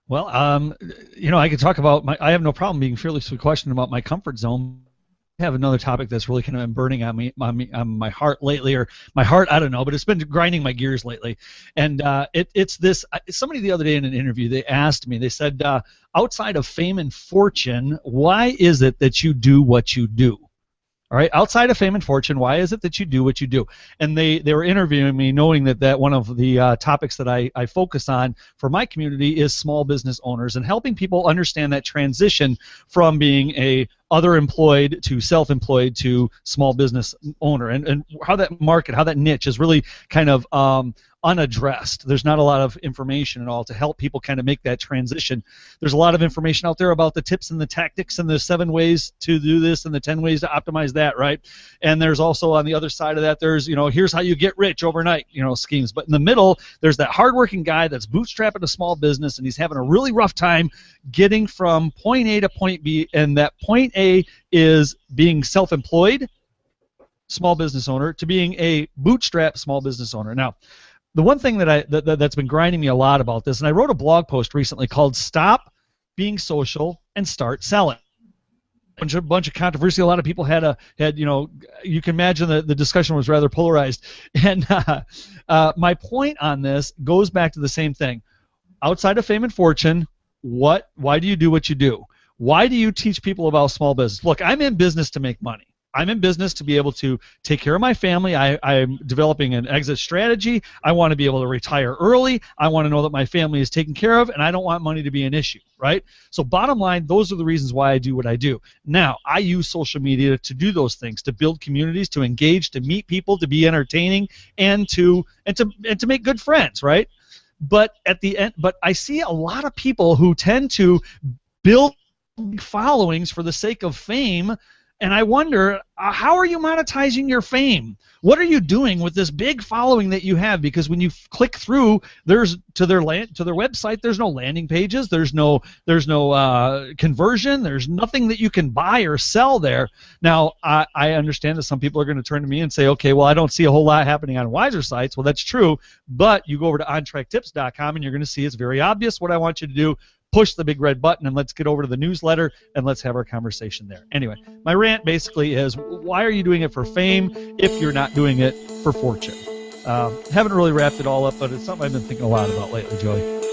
Well, I could talk about I have no problem being fearlessly questioned about my comfort zone. I have another topic that's really kind of been burning on my heart lately, or my heart, I don't know, but it's been grinding my gears lately. And it's this. Somebody the other day in an interview, they asked me, they said, outside of fame and fortune, why is it that you do what you do? All right, outside of fame and fortune, why is it that you do what you do? And they were interviewing me knowing that one of the topics that I focus on for my community is small business owners and helping people understand that transition from being a other employed to self-employed to small business owner, and how that market, how that niche is really kind of unaddressed. There's not a lot of information at all to help people kind of make that transition. There's a lot of information out there about the tips and the tactics and the 7 ways to do this and the 10 ways to optimize that, right? And there's also on the other side of that, there's, here's how you get rich overnight, schemes. But in the middle, there's that hardworking guy that's bootstrapping a small business and he's having a really rough time getting from point A to point B, and that point A is being self-employed small business owner to being a bootstrap small business owner. Now, the one thing that's been grinding me a lot about this, and I wrote a blog post recently called "Stop Being Social and Start Selling." Bunch of controversy. A lot of people had you can imagine the discussion was rather polarized. And my point on this goes back to the same thing. Outside of fame and fortune, why do you do what you do? Why do you teach people about small business? Look, I'm in business to make money. I'm in business to be able to take care of my family. I'm developing an exit strategy. I want to be able to retire early. I want to know that my family is taken care of, and I don't want money to be an issue, right? So bottom line, those are the reasons why I do what I do. Now, I use social media to do those things, to build communities, to engage, to meet people, to be entertaining, and to make good friends, right? But at the end, I see a lot of people who tend to build followings for the sake of fame. And I wonder, how are you monetizing your fame? What are you doing with this big following that you have? Because when you click through, there's to their website, there's no landing pages, there's no conversion, there's nothing that you can buy or sell there. Now, I understand that some people are going to turn to me and say, okay, well, I don't see a whole lot happening on Wiser sites. Well, that's true, but you go over to ontracktips.com and you're going to see it's very obvious what I want you to do. Push the big red button and let's get over to the newsletter and let's have our conversation there. Anyway, my rant basically is, why are you doing it for fame if you're not doing it for fortune? Haven't really wrapped it all up, but it's something I've been thinking a lot about lately, Joey.